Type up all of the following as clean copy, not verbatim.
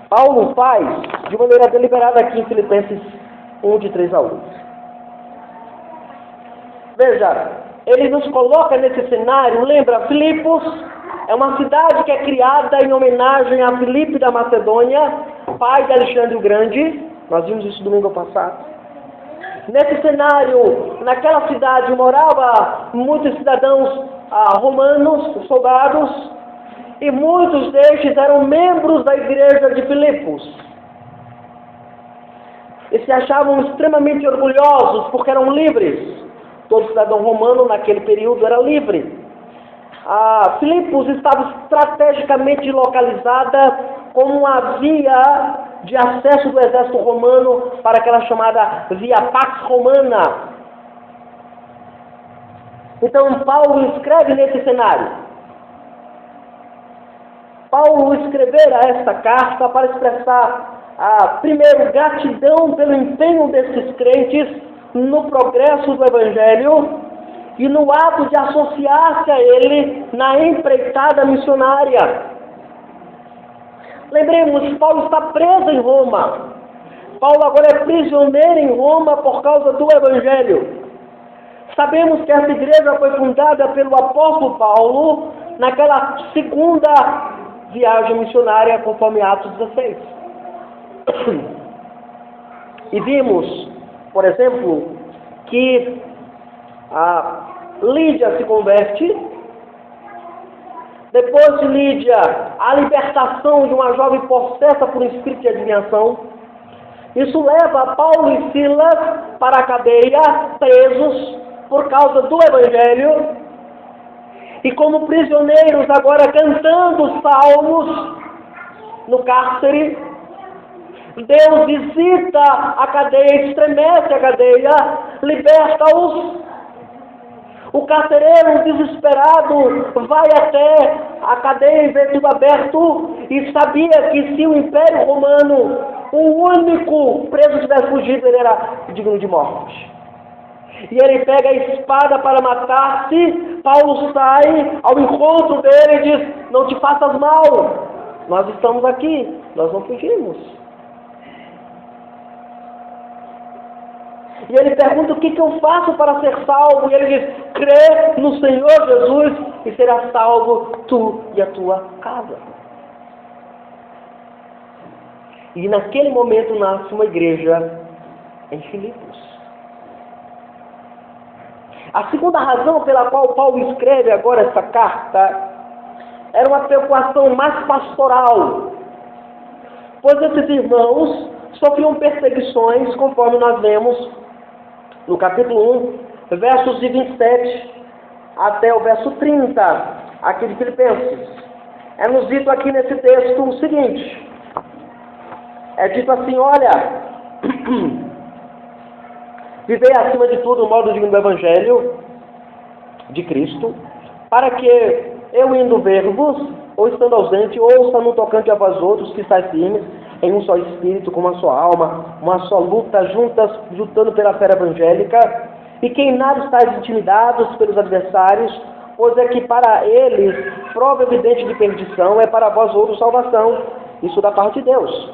Paulo faz de maneira deliberada aqui em Filipenses 1, de 3 a 8. Veja, ele nos coloca nesse cenário, lembra, Filipos é uma cidade que é criada em homenagem a Filipe da Macedônia, pai de Alexandre o Grande. Nós vimos isso domingo passado. Nesse cenário, naquela cidade morava muitos cidadãos romanos, soldados, e muitos destes eram membros da igreja de Filipos. E se achavam extremamente orgulhosos porque eram livres. Todo cidadão romano naquele período era livre. Filipos estava estrategicamente localizada como uma via de acesso do exército romano para aquela chamada Via Pax Romana. Então Paulo escreve nesse cenário. Paulo escrevera esta carta para expressar, primeiro, gratidão pelo empenho desses crentes no progresso do Evangelho e no ato de associar-se a ele na empreitada missionária. Lembremos, Paulo está preso em Roma. Paulo agora é prisioneiro em Roma por causa do Evangelho. Sabemos que essa igreja foi fundada pelo apóstolo Paulo naquela segunda viagem missionária, conforme Atos 16. E vimos, por exemplo, que Lídia se converte. Depois de Lídia, a libertação de uma jovem possessa por um espírito de adivinhação. Isso leva Paulo e Silas para a cadeia, presos por causa do Evangelho. E como prisioneiros agora cantando salmos no cárcere, Deus visita a cadeia, estremece a cadeia, liberta-os. O carcereiro desesperado vai até a cadeia e vê tudo aberto e sabia que se o Império Romano, o único preso tivesse fugido, ele era digno de morte. E ele pega a espada para matar-se. Paulo sai ao encontro dele e diz: não te faças mal, nós estamos aqui, nós não fugimos. E ele pergunta: o que eu faço para ser salvo? E ele diz: crê no Senhor Jesus e serás salvo tu e a tua casa. E naquele momento nasce uma igreja em Filipos. A segunda razão pela qual Paulo escreve agora essa carta era uma preocupação mais pastoral, pois esses irmãos sofriam perseguições, conforme nós vemos no capítulo 1, versos de 27 até o verso 30, aqui de Filipenses. É nos dito aqui nesse texto o seguinte: é dito assim, olha, vivei acima de tudo o modo digno do Evangelho de Cristo, para que eu indo ver-vos, ou estando ausente, ouça no tocante a vós outros que estáis firmes, em um só espírito, com uma só alma, uma só luta, juntas, lutando pela fé evangélica, e que em nada estáis intimidados pelos adversários, pois é que para eles prova evidente de perdição, é para vós outros salvação, isso da parte de Deus.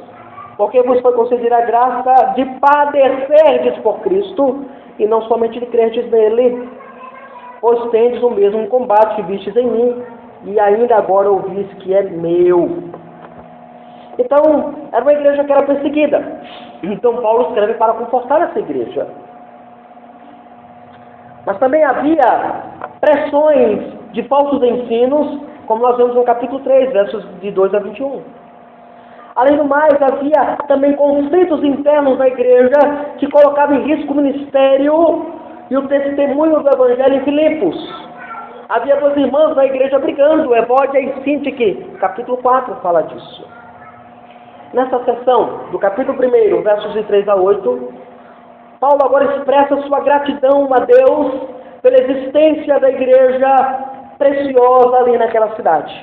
Porque vos foi concedida a graça de padecerdes por Cristo, e não somente de crerdes nele, pois tendes o mesmo combate que vistes em mim, e ainda agora ouvis que é meu. Então, era uma igreja que era perseguida. Então Paulo escreve para confortar essa igreja. Mas também havia pressões de falsos ensinos, como nós vemos no capítulo 3, versos de 2 a 21. Além do mais, havia também conflitos internos na igreja que colocavam em risco o ministério e o testemunho do Evangelho em Filipos. Havia duas irmãs na igreja brigando, Evódia e Síntique. Capítulo 4 fala disso. Nessa seção do capítulo 1, versos de 3 a 8, Paulo agora expressa sua gratidão a Deus pela existência da igreja preciosa ali naquela cidade.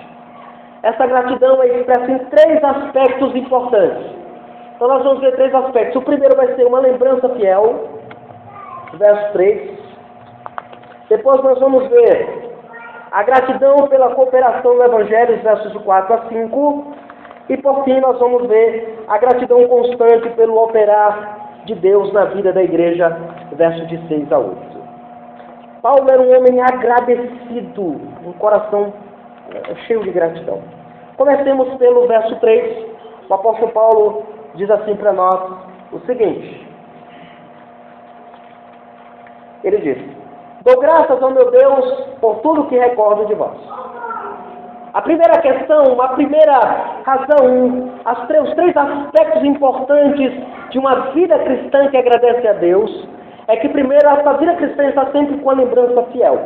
Essa gratidão é expressa em 3 aspectos importantes. Então nós vamos ver 3 aspectos. O primeiro vai ser uma lembrança fiel, verso 3. Depois nós vamos ver a gratidão pela cooperação no Evangelho, versos 4 a 5. E por fim nós vamos ver a gratidão constante pelo operar de Deus na vida da igreja, versos de 6 a 8. Paulo era um homem agradecido, um coração cheio de gratidão. Comecemos pelo verso 3. O apóstolo Paulo diz assim para nós o seguinte. Ele diz: dou graças ao meu Deus por tudo que recordo de vós. A primeira questão, a primeira razão, os três aspectos importantes de uma vida cristã que agradece a Deus, é que primeiro essa vida cristã está sempre com a lembrança fiel.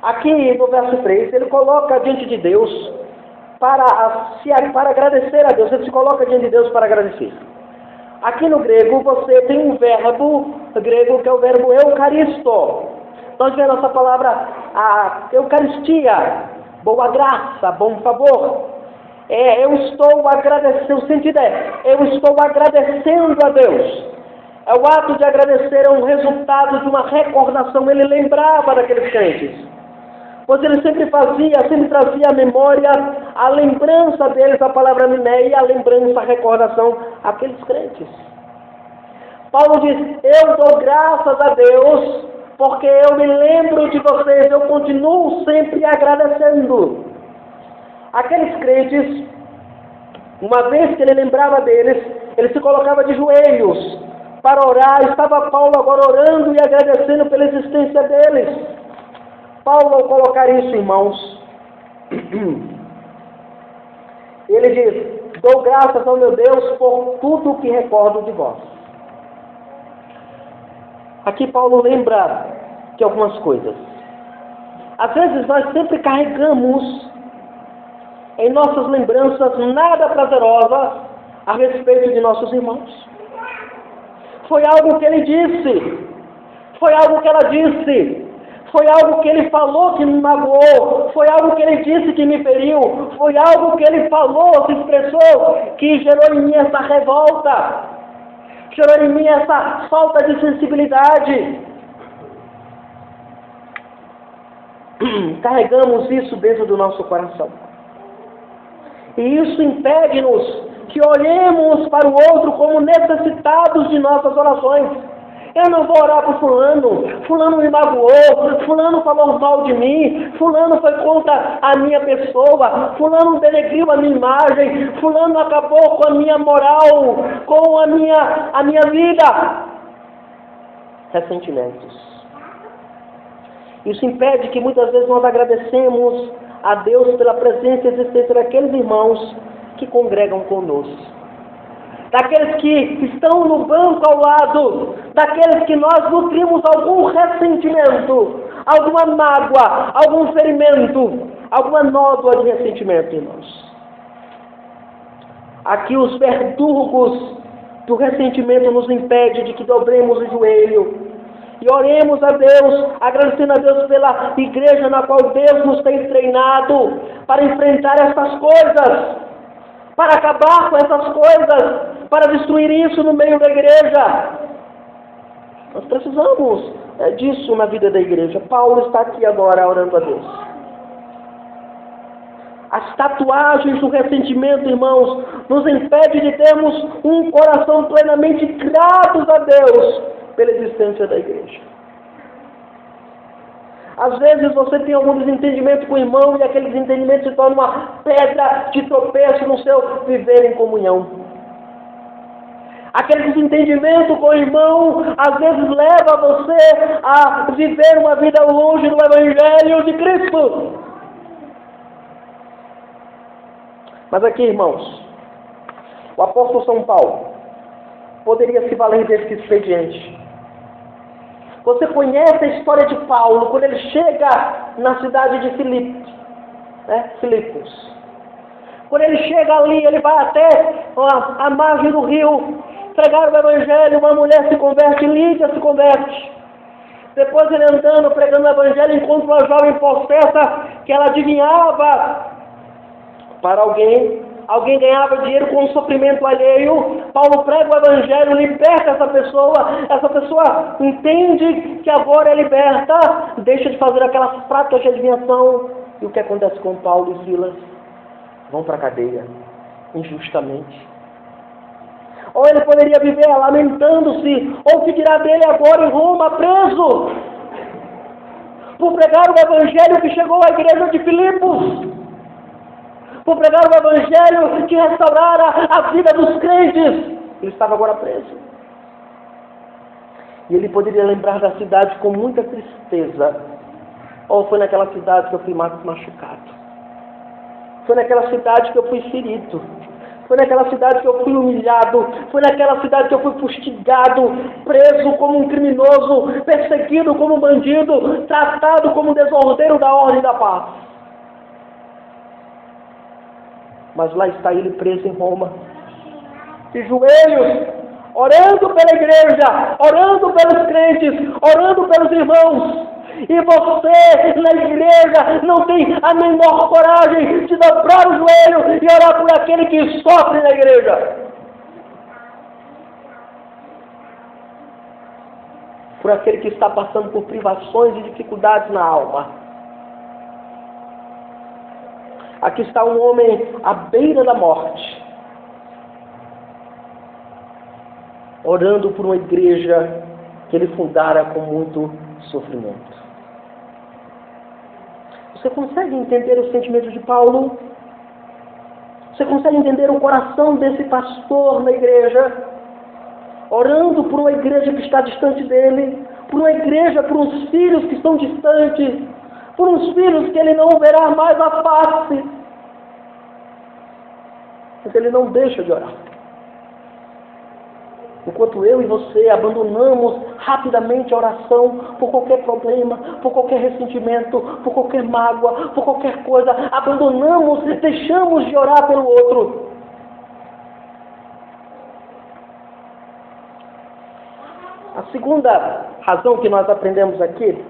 Aqui no verso 3, ele coloca diante de Deus para agradecer a Deus, ele se coloca diante de Deus para agradecer. Aqui no grego você tem um verbo grego que é o verbo eukaristo. Nós vemos essa palavra, a eucaristia, boa graça, bom favor. Eu estou agradecendo, o sentido eu estou agradecendo a Deus. O ato de agradecer é um resultado de uma recordação, ele lembrava daqueles crentes. Pois ele sempre trazia à memória a lembrança deles, a palavra mineia, a lembrança, a recordação àqueles crentes. Paulo diz: eu dou graças a Deus, porque eu me lembro de vocês, eu continuo sempre agradecendo. Aqueles crentes, uma vez que ele lembrava deles, ele se colocava de joelhos para orar. Estava Paulo agora orando e agradecendo pela existência deles. Paulo, ao colocar isso, irmãos, ele diz: dou graças ao meu Deus por tudo que recordo de vós. Aqui Paulo lembra de algumas coisas. Às vezes nós sempre carregamos em nossas lembranças nada prazerosa a respeito de nossos irmãos. Foi algo que ele disse, foi algo que ela disse, foi algo que ele falou que me magoou, foi algo que ele disse que me feriu, foi algo que ele falou, se expressou, que gerou em mim essa revolta, gerou em mim essa falta de sensibilidade. Carregamos isso dentro do nosso coração. E isso impede-nos que olhemos para o outro como necessitados de nossas orações. Eu não vou orar por fulano me magoou, fulano falou mal de mim, fulano foi contra a minha pessoa, fulano denegriu a minha imagem, fulano acabou com a minha moral, com a minha vida. Ressentimentos. Isso impede que muitas vezes nós agradecemos a Deus pela presença e existência daqueles irmãos que congregam conosco. Daqueles que estão no banco ao lado, daqueles que nós nutrimos algum ressentimento, alguma mágoa, algum ferimento, alguma nódoa de ressentimento, irmãos. Aqui os verdugos do ressentimento nos impedem de que dobremos o joelho e oremos a Deus, agradecendo a Deus pela igreja na qual Deus nos tem treinado para enfrentar essas coisas, para acabar com essas coisas, para destruir isso no meio da igreja. Nós precisamos disso na vida da igreja. Paulo está aqui agora orando a Deus. As tatuagens do ressentimento, irmãos, nos impedem de termos um coração plenamente gratos a Deus pela existência da igreja. Às vezes você tem algum desentendimento com o irmão e aquele desentendimento se torna uma pedra de tropeço no seu viver em comunhão. Aquele desentendimento com o irmão às vezes leva você a viver uma vida longe do Evangelho de Cristo. Mas aqui, irmãos, o apóstolo São Paulo poderia se valer desse expediente. Você conhece a história de Paulo quando ele chega na cidade de Filipos. Quando ele chega ali, ele vai até a margem do rio pregar o Evangelho, uma mulher se converte, Lídia se converte. Depois ele andando, pregando o Evangelho, encontra uma jovem possessa que ela adivinhava para alguém ganhava dinheiro com o sofrimento alheio. Paulo prega o Evangelho, liberta essa pessoa entende que agora é liberta, deixa de fazer aquelas práticas de adivinhação. E o que acontece com Paulo e Silas? Vão para a cadeia. injustamente. Ou ele poderia viver lamentando-se, ou que dirá dele agora em Roma, preso, por pregar o evangelho que chegou à igreja de Filipos, por pregar o evangelho que restaurara a vida dos crentes. Ele estava agora preso. E ele poderia lembrar da cidade com muita tristeza. Ou foi naquela cidade que eu fui machucado. Foi naquela cidade que eu fui ferido. Foi naquela cidade que eu fui humilhado. Foi naquela cidade que eu fui fustigado, preso como um criminoso, perseguido como um bandido, tratado como um desordeiro da ordem da paz. Mas lá está ele preso em Roma, de joelhos, orando pela igreja, orando pelos crentes, orando pelos irmãos. E você, na igreja, não tem a menor coragem de dobrar o joelho e orar por aquele que sofre na igreja. Por aquele que está passando por privações e dificuldades na alma. Aqui está um homem à beira da morte, orando por uma igreja que ele fundara com muito sofrimento. Você consegue entender o sentimento de Paulo? Você consegue entender o coração desse pastor na igreja? Orando por uma igreja que está distante dele, por uma igreja, por uns filhos que estão distantes, por uns filhos que ele não verá mais a face. Mas ele não deixa de orar. Enquanto eu e você abandonamos rapidamente a oração por qualquer problema, por qualquer ressentimento, por qualquer mágoa, por qualquer coisa, abandonamos, deixamos de orar pelo outro. A segunda razão que nós aprendemos aqui,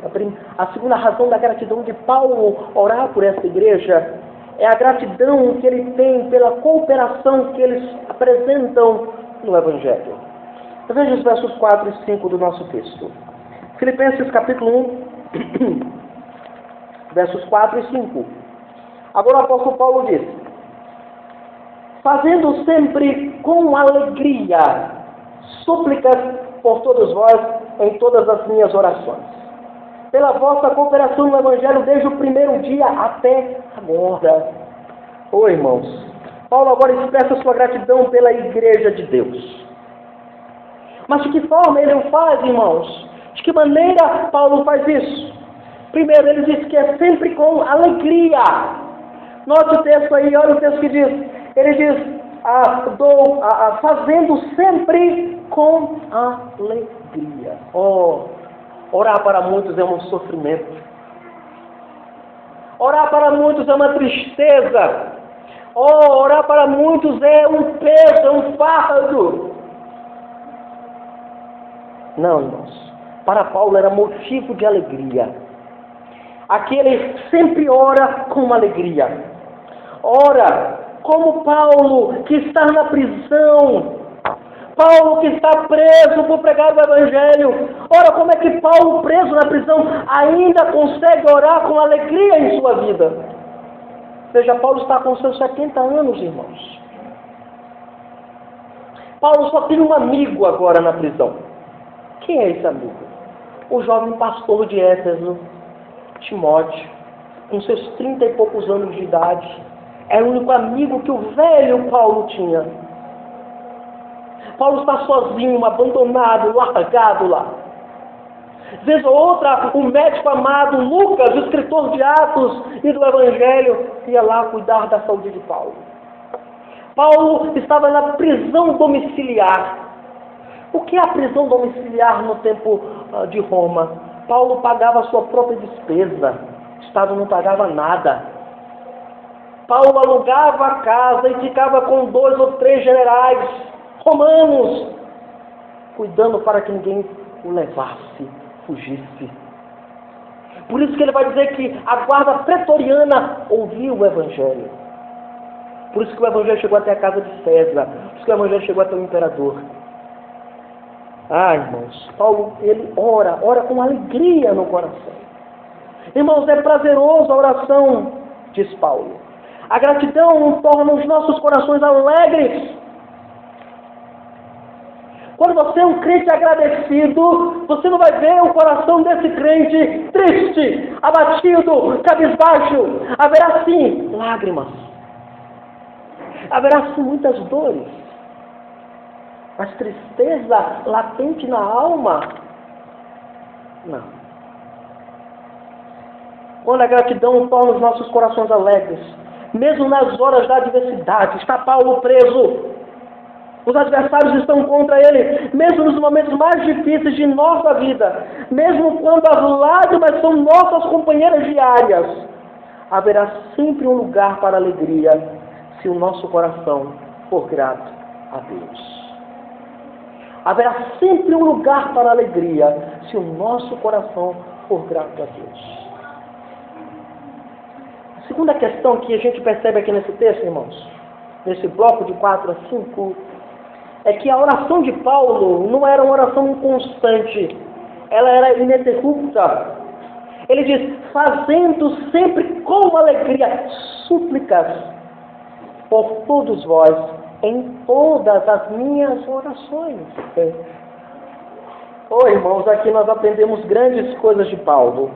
a segunda razão da gratidão de Paulo orar por essa igreja, é a gratidão que ele tem pela cooperação que eles apresentam no Evangelho. Veja os versos 4 e 5 do nosso texto. Filipenses capítulo 1, versos 4 e 5. Agora o apóstolo Paulo diz: fazendo sempre com alegria súplicas por todos vós em todas as minhas orações, pela vossa cooperação no Evangelho desde o primeiro dia até agora. Ô irmãos, Paulo agora expressa sua gratidão pela igreja de Deus. Mas de que forma ele o faz, irmãos? De que maneira Paulo faz isso? Primeiro, ele diz que é sempre com alegria. Note o texto aí, olha o texto que diz. Ele diz, fazendo sempre com alegria. Orar para muitos é um sofrimento. Orar para muitos é uma tristeza. Orar para muitos é um peso, é um fardo. Não, irmãos. Para Paulo era motivo de alegria. Aqui ele sempre ora com alegria. Ora, como Paulo que está na prisão. Paulo que está preso por pregar o Evangelho. Ora, como é que Paulo, preso na prisão, ainda consegue orar com alegria em sua vida? Veja, Paulo está com seus 70 anos, irmãos. Paulo só tem um amigo agora na prisão. Quem é esse amigo? O jovem pastor de Éfeso, Timóteo, com seus 30 e poucos anos de idade. Era o único amigo que o velho Paulo tinha. Paulo está sozinho, abandonado, largado lá. Vez ou outra, o médico amado Lucas, o escritor de Atos e do Evangelho, ia lá cuidar da saúde de Paulo. Paulo estava na prisão domiciliar. O que é a prisão domiciliar no tempo de Roma? Paulo pagava a sua própria despesa. O Estado não pagava nada. Paulo alugava a casa e ficava com 2 ou 3 generais romanos, cuidando para que ninguém o levasse, fugisse. Por isso que ele vai dizer que a guarda pretoriana ouviu o Evangelho. Por isso que o Evangelho chegou até a casa de César. Por isso que o Evangelho chegou até o imperador. Irmãos, Paulo, ele ora com alegria no coração. Irmãos, é prazeroso a oração, diz Paulo. A gratidão torna os nossos corações alegres. Quando você é um crente agradecido, você não vai ver o coração desse crente triste, abatido, cabisbaixo. Haverá sim lágrimas. Haverá sim muitas dores. Mas tristeza latente na alma, não. Quando a gratidão torna os nossos corações alegres, mesmo nas horas da adversidade, está Paulo preso. Os adversários estão contra ele, mesmo nos momentos mais difíceis de nossa vida, mesmo quando as lágrimas são nossas companheiras diárias, haverá sempre um lugar para a alegria, se o nosso coração for grato a Deus. Haverá sempre um lugar para a alegria, se o nosso coração for grato a Deus. A segunda questão que a gente percebe aqui nesse texto, irmãos, nesse bloco de 4 a 5, é que a oração de Paulo não era uma oração inconstante, ela era ininterrupta. Ele diz, fazendo sempre com alegria súplicas por todos vós, em todas as minhas orações. Irmãos, aqui nós aprendemos grandes coisas de Paulo.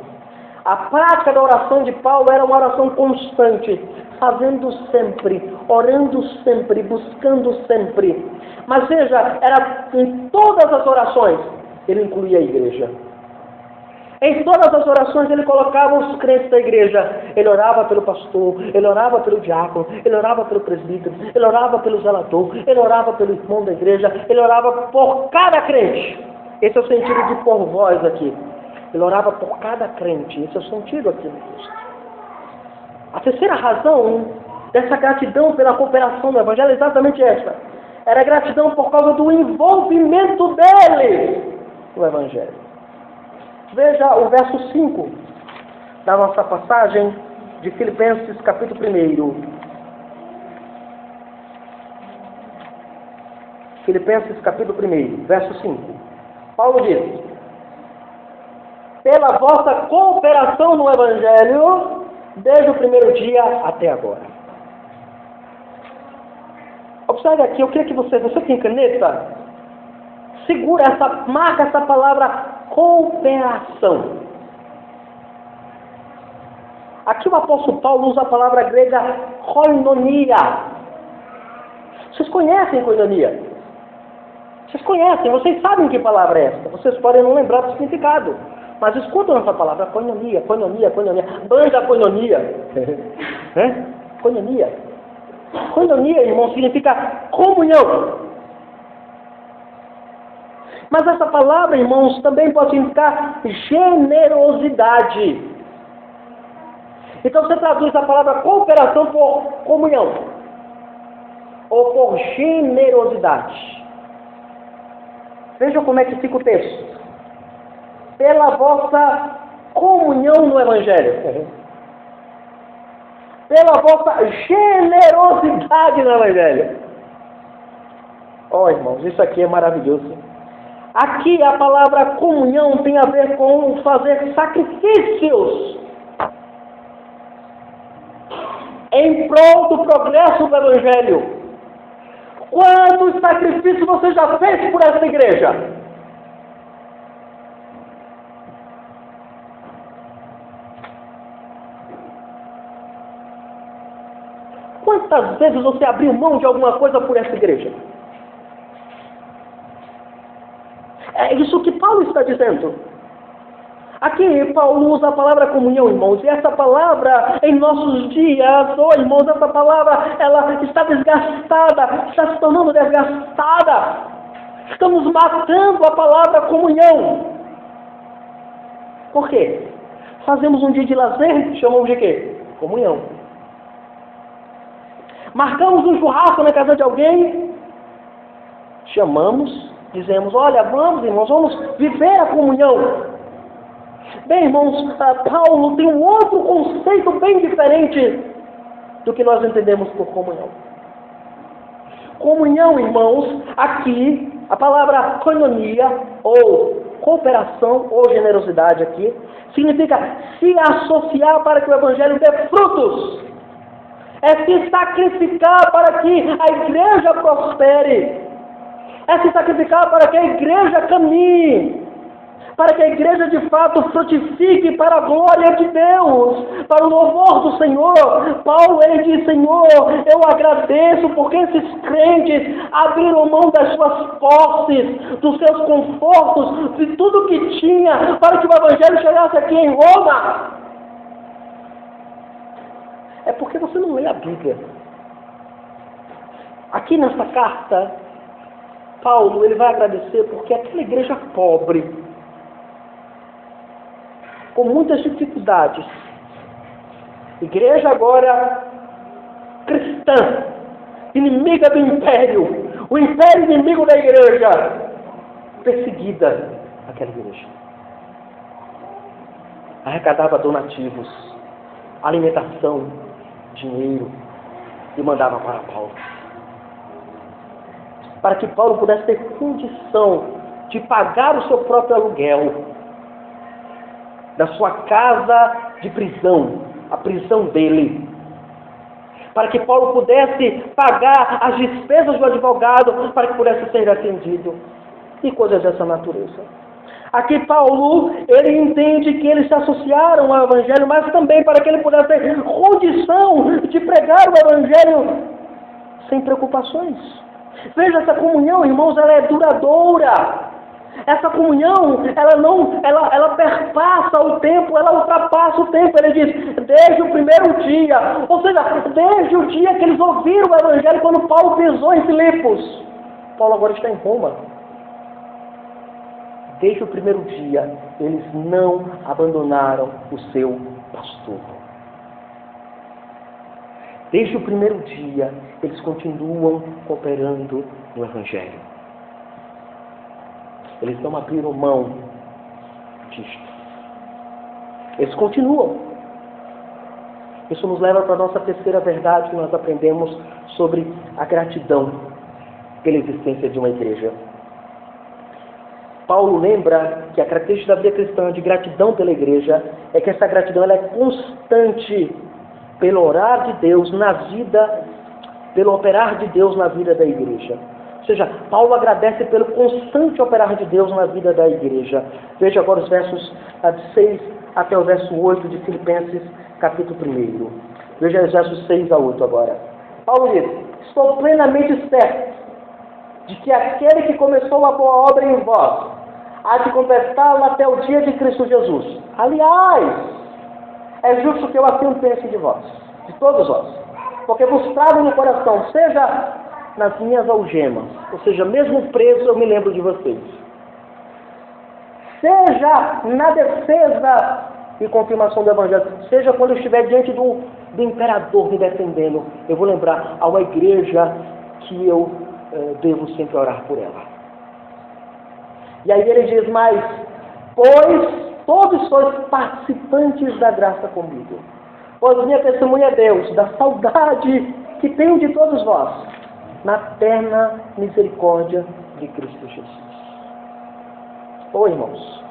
A prática da oração de Paulo era uma oração constante, fazendo sempre, orando sempre, buscando sempre. Mas veja, era em todas as orações, ele incluía a igreja. Em todas as orações ele colocava os crentes da igreja. Ele orava pelo pastor, ele orava pelo diácono, ele orava pelo presbítero, ele orava pelo zelador, ele orava pelo irmão da igreja, ele orava por cada crente. Esse é o sentido de por vós aqui. Ele orava por cada crente. Esse é o sentido aqui no texto. A terceira razão dessa gratidão pela cooperação do Evangelho é exatamente essa. Era gratidão por causa do envolvimento dele no Evangelho. Veja o verso 5 da nossa passagem de Filipenses, capítulo 1. Filipenses, capítulo 1, verso 5. Paulo diz, pela vossa cooperação no Evangelho, desde o primeiro dia até agora. Observe aqui, eu queria que você tem caneta, segura marca essa palavra cooperação. Aqui o apóstolo Paulo usa a palavra grega koinonia. Vocês conhecem koinonia? Vocês conhecem, vocês sabem que palavra é essa. Vocês podem não lembrar do significado. Mas escutam essa palavra, koinonia. Banda koinonia. Koinonia. Koinonia, irmão, significa comunhão. Mas essa palavra, irmãos, também pode significar generosidade. Então você traduz a palavra cooperação por comunhão. Ou por generosidade. Vejam como é que fica o texto. Pela vossa comunhão no Evangelho. Pela vossa generosidade no Evangelho. Irmãos, isso aqui é maravilhoso. Aqui a palavra comunhão tem a ver com fazer sacrifícios em prol do progresso do Evangelho. Quantos sacrifícios você já fez por essa igreja? Quantas vezes você abriu mão de alguma coisa por essa igreja? É isso que Paulo está dizendo. Aqui Paulo usa a palavra comunhão, irmãos, e essa palavra em nossos dias, irmãos, essa palavra, ela está desgastada, está se tornando desgastada. Estamos matando a palavra comunhão. Por quê? Fazemos um dia de lazer, chamamos de quê? Comunhão. Marcamos um churrasco na casa de alguém, chamamos, dizemos, olha, vamos, irmãos, vamos viver a comunhão. Bem, irmãos, Paulo tem um outro conceito bem diferente do que nós entendemos por comunhão. Comunhão, irmãos, aqui, a palavra koinonia, ou cooperação, ou generosidade aqui, significa se associar para que o Evangelho dê frutos. é se sacrificar para que a igreja prospere, é se sacrificar para que a igreja caminhe, para que a igreja de fato frutifique para a glória de Deus, para o louvor do Senhor. Paulo, ele diz: Senhor, eu agradeço porque esses crentes abriram mão das suas posses, dos seus confortos, de tudo que tinha, para que o evangelho chegasse aqui em Roma. É porque você não lê a Bíblia. Aqui nessa carta, Paulo, ele vai agradecer porque aquela igreja pobre, com muitas dificuldades, igreja agora cristã, inimiga do império, o império inimigo da igreja, perseguida, aquela igreja arrecadava donativos, alimentação, dinheiro, e mandava para Paulo, para que Paulo pudesse ter condição de pagar o seu próprio aluguel da sua casa de prisão, a prisão dele, para que Paulo pudesse pagar as despesas do advogado, para que pudesse ser atendido, e coisas dessa natureza. Aqui Paulo, ele entende que eles se associaram ao evangelho, mas também para que ele pudesse ter condição de pregar o evangelho sem preocupações. Veja, essa comunhão, irmãos, ela é duradoura. Essa comunhão, ela perpassa o tempo, ela ultrapassa o tempo. Ele diz, desde o primeiro dia, ou seja, desde o dia que eles ouviram o evangelho, quando Paulo pisou em Filipos. Paulo agora está em Roma. Desde o primeiro dia, eles não abandonaram o seu pastor. Desde o primeiro dia, eles continuam cooperando no evangelho. Eles não abriram mão disto. Eles continuam. Isso nos leva para a nossa terceira verdade que nós aprendemos sobre a gratidão pela existência de uma igreja. Paulo lembra que a característica da vida cristã de gratidão pela igreja é que essa gratidão ela é constante pelo orar de Deus na vida, pelo operar de Deus na vida da igreja. Ou seja, Paulo agradece pelo constante operar de Deus na vida da igreja. Veja agora os versos 6 até o verso 8 de Filipenses, capítulo 1. Veja os versos 6 a 8 agora. Paulo diz, estou plenamente certo de que aquele que começou a boa obra em vós, há de completá-la até o dia de Cristo Jesus. Aliás, é justo que eu assim pense de vós, de todos vós, porque vos trago no coração, seja nas minhas algemas, ou seja, mesmo preso eu me lembro de vocês, seja na defesa e confirmação do Evangelho, seja quando eu estiver diante do imperador me defendendo, eu vou lembrar a uma igreja que eu devo sempre orar por ela. E aí ele diz mais, pois todos sois participantes da graça comigo, pois minha testemunha é Deus, da saudade que tenho de todos vós, na terna misericórdia de Cristo Jesus. Irmãos,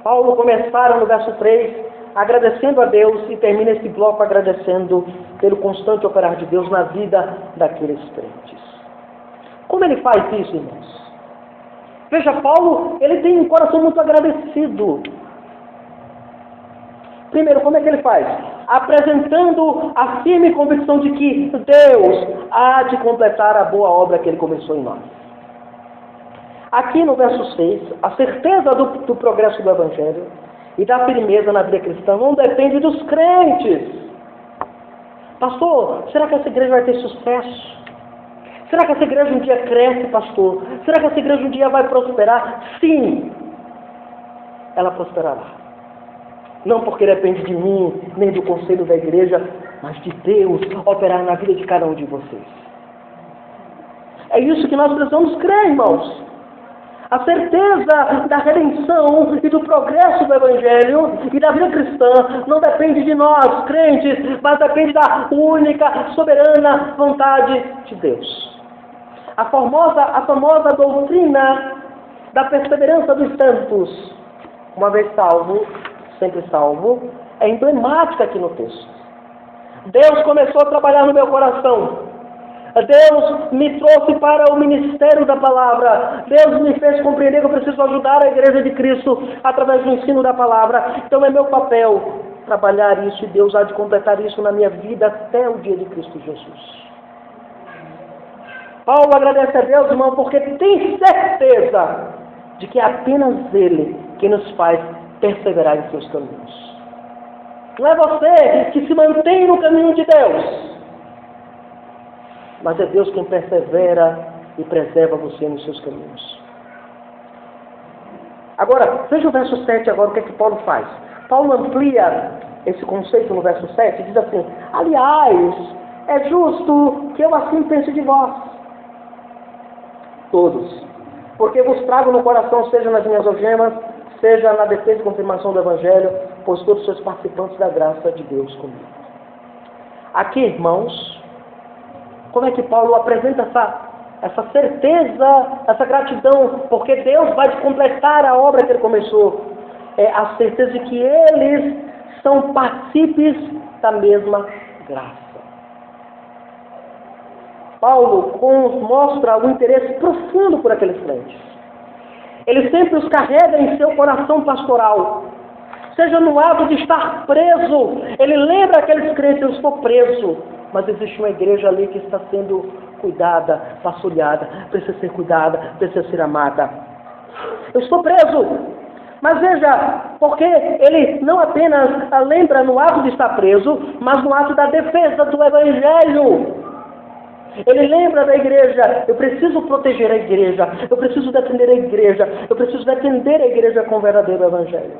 Paulo começaram no verso 3 agradecendo a Deus e termina esse bloco agradecendo pelo constante operar de Deus na vida daqueles crentes. Como ele faz isso, irmãos? Veja, Paulo, ele tem um coração muito agradecido. Primeiro, como é que ele faz? Apresentando a firme convicção de que Deus há de completar a boa obra que ele começou em nós. Aqui no verso 6, a certeza do progresso do Evangelho e da firmeza na vida cristã não depende dos crentes. Pastor, será que essa igreja vai ter sucesso? Será que essa igreja um dia cresce, pastor? Será que essa igreja um dia vai prosperar? Sim, ela prosperará. Não porque depende de mim, nem do conselho da igreja, mas de Deus operar na vida de cada um de vocês. É isso que nós precisamos crer, irmãos. A certeza da redenção e do progresso do Evangelho e da vida cristã não depende de nós, crentes, mas depende da única, soberana vontade de Deus. A famosa doutrina da perseverança dos santos, uma vez salvo, sempre salvo, é emblemática aqui no texto. Deus começou a trabalhar no meu coração. Deus me trouxe para o ministério da palavra. Deus me fez compreender que eu preciso ajudar a igreja de Cristo através do ensino da palavra. Então é meu papel trabalhar isso, e Deus há de completar isso na minha vida até o dia de Cristo Jesus. Paulo agradece a Deus, irmão, porque tem certeza de que é apenas Ele que nos faz perseverar em seus caminhos. Não é você que se mantém no caminho de Deus, mas é Deus quem persevera e preserva você nos seus caminhos. Agora, veja o verso 7 agora, o que é que Paulo faz. Paulo amplia esse conceito no verso 7 e diz assim: aliás, é justo que eu assim pense de vós, todos, porque vos trago no coração, seja nas minhas algemas, seja na defesa e confirmação do Evangelho, pois todos sois participantes da graça de Deus comigo. Aqui, irmãos, como é que Paulo apresenta essa certeza, essa gratidão, porque Deus vai completar a obra que Ele começou. É a certeza de que eles são partícipes da mesma graça. Paulo mostra um interesse profundo por aqueles crentes. Ele sempre os carrega em seu coração pastoral. Seja no ato de estar preso, ele lembra aqueles crentes: eu estou preso, mas existe uma igreja ali que está sendo cuidada, pastoreada, precisa ser cuidada, precisa ser amada. Eu estou preso, mas veja, porque ele não apenas lembra no ato de estar preso, mas no ato da defesa do Evangelho. Ele lembra da igreja: eu preciso proteger a igreja, eu preciso defender a igreja, eu preciso defender a igreja com o verdadeiro Evangelho.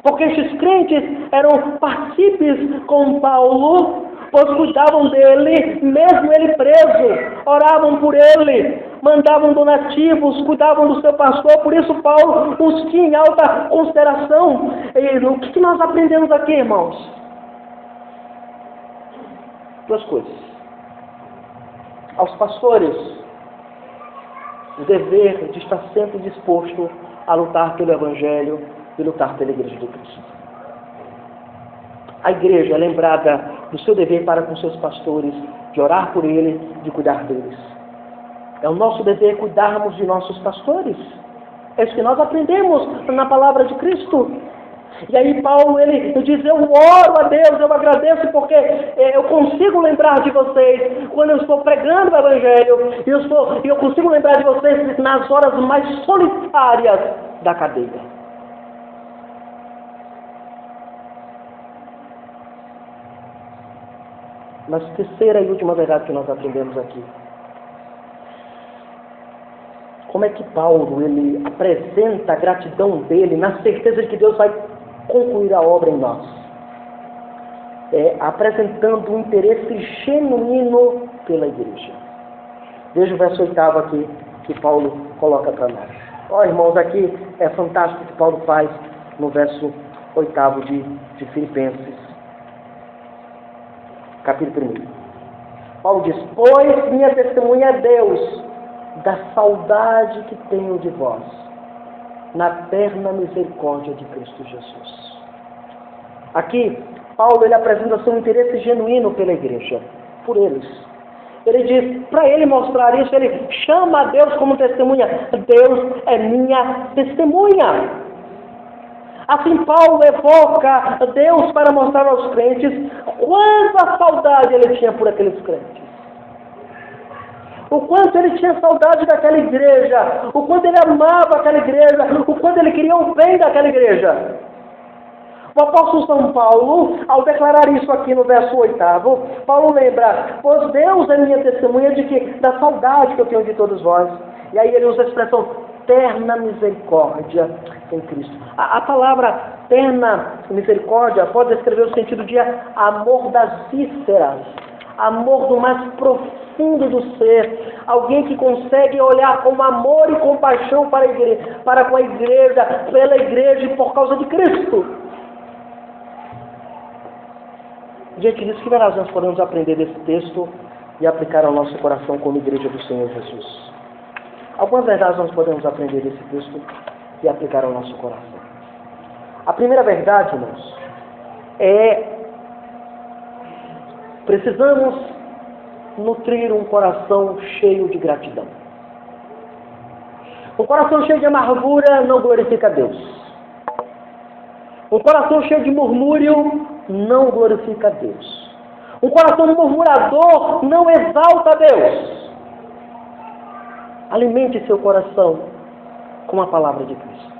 Porque estes crentes eram partícipes com Paulo, pois cuidavam dele, mesmo ele preso, oravam por ele, mandavam donativos, cuidavam do seu pastor. Por isso Paulo os tinha em alta consideração. E o que nós aprendemos aqui, irmãos? Duas coisas. Aos pastores, o dever de estar sempre disposto a lutar pelo Evangelho e lutar pela Igreja de Cristo. A igreja é lembrada do seu dever para com seus pastores, de orar por eles, de cuidar deles. É o nosso dever cuidarmos de nossos pastores. É isso que nós aprendemos na palavra de Cristo. E aí Paulo, ele diz: eu oro a Deus, eu agradeço porque eu consigo lembrar de vocês quando eu estou pregando o Evangelho, e eu consigo lembrar de vocês nas horas mais solitárias da cadeia. Mas terceira e última verdade que nós aprendemos aqui: como é que Paulo ele apresenta a gratidão dele na certeza de que Deus vai concluir a obra em nós? Apresentando um interesse genuíno pela igreja. Veja o verso 8 aqui que Paulo coloca para nós. Irmãos, aqui é fantástico o que Paulo faz no verso 8 de Filipenses, capítulo 1. Paulo diz: pois minha testemunha é Deus da saudade que tenho de vós, na terna misericórdia de Cristo Jesus. Aqui, Paulo ele apresenta seu interesse genuíno pela igreja, por eles. Ele diz, para ele mostrar isso, ele chama a Deus como testemunha. Deus é minha testemunha. Assim Paulo evoca Deus para mostrar aos crentes quanta saudade ele tinha por aqueles crentes. O quanto ele tinha saudade daquela igreja, o quanto ele amava aquela igreja, o quanto ele queria o bem daquela igreja. O apóstolo São Paulo, ao declarar isso aqui no verso 8, Paulo lembra: pois Deus é minha testemunha da saudade que eu tenho de todos vós. E aí ele usa a expressão terna misericórdia em Cristo. A palavra terna misericórdia pode descrever o sentido de amor das vísceras, amor do mais profundo do ser, alguém que consegue olhar com amor e compaixão para com a igreja, pela igreja e por causa de Cristo. Diante disso, que verdades nós podemos aprender desse texto e aplicar ao nosso coração como igreja do Senhor Jesus? Algumas verdades nós podemos aprender desse texto e aplicar ao nosso coração. A primeira verdade, irmãos, é Precisamos nutrir um coração cheio de gratidão. Um coração cheio de amargura não glorifica a Deus. Um coração cheio de murmúrio não glorifica a Deus. Um coração murmurador não exalta a Deus. Alimente seu coração com a palavra de Cristo.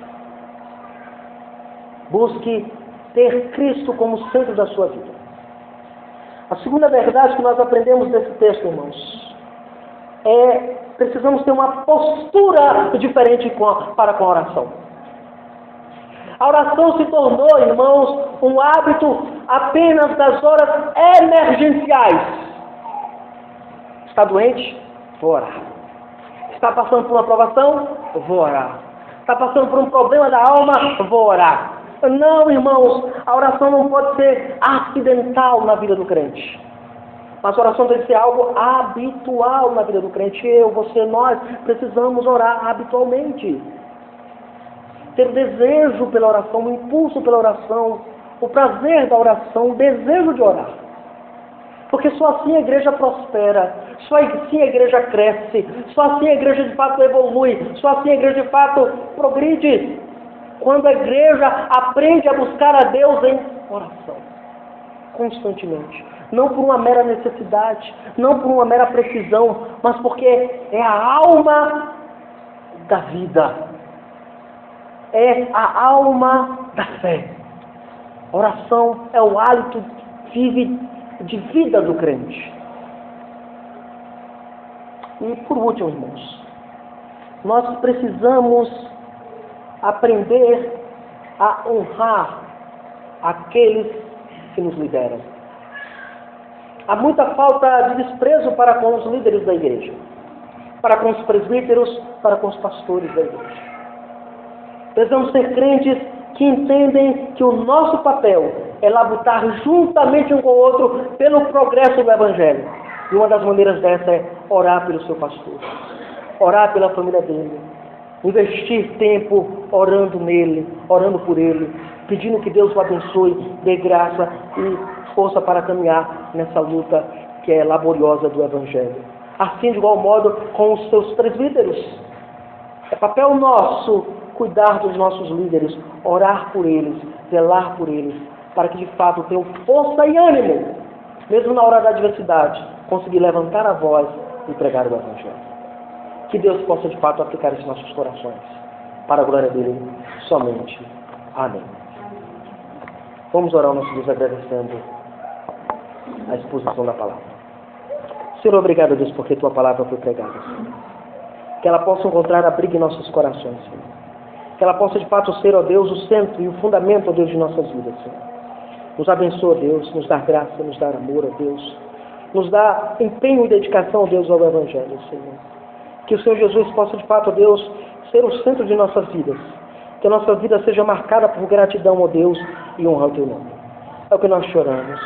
Busque ter Cristo como centro da sua vida. A segunda verdade que nós aprendemos desse texto, irmãos, precisamos ter uma postura diferente para com a oração. A oração se tornou, irmãos, um hábito apenas das horas emergenciais. Está doente? Vou orar. Está passando por uma provação? Vou orar. Está passando por um problema da alma? Vou orar. Não, irmãos, a oração não pode ser acidental na vida do crente. Mas a oração deve ser algo habitual na vida do crente. Eu, você, nós precisamos orar habitualmente. Ter o desejo pela oração, o impulso pela oração, o prazer da oração, o desejo de orar. Porque só assim a igreja prospera, só assim a igreja cresce, só assim a igreja de fato evolui, só assim a igreja de fato progride. Quando a igreja aprende a buscar a Deus em oração, constantemente. Não por uma mera necessidade, não por uma mera precisão, mas porque é a alma da vida. É a alma da fé. Oração é o hálito de vida do crente. E por último, irmãos, nós precisamos aprender a honrar aqueles que nos lideram. Há muita falta de desprezo para com os líderes da igreja, para com os presbíteros, para com os pastores da igreja. Precisamos ser crentes que entendem que o nosso papel é labutar juntamente um com o outro pelo progresso do Evangelho. E uma das maneiras dessa é orar pelo seu pastor, orar pela família dele, investir tempo orando nele, orando por ele, pedindo que Deus o abençoe, dê graça e força para caminhar nessa luta que é laboriosa do Evangelho. Assim, de igual modo, com os seus presbíteros. É papel nosso cuidar dos nossos líderes, orar por eles, zelar por eles, para que de fato tenham força e ânimo, mesmo na hora da adversidade, conseguir levantar a voz e pregar o Evangelho. Que Deus possa de fato aplicar isso em nossos corações, para a glória dele somente. Amém. Vamos orar ao nosso Deus agradecendo a exposição da palavra. Senhor, obrigado, Deus, porque tua palavra foi pregada, Senhor. Que ela possa encontrar abrigo em nossos corações, Senhor. Que ela possa de fato ser, ó Deus, o centro e o fundamento, ó Deus, de nossas vidas, Senhor. Nos abençoa, Deus, nos dá graça, nos dá amor, ó Deus. Nos dá empenho e dedicação, ó Deus, ao Evangelho, Senhor. Que o Senhor Jesus possa de fato, ó Deus, ser o centro de nossas vidas. Que a nossa vida seja marcada por gratidão, ó Deus, e honra ao teu nome. É o que nós choramos,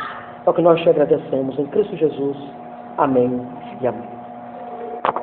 é o que nós te agradecemos. Em Cristo Jesus. Amém e amém.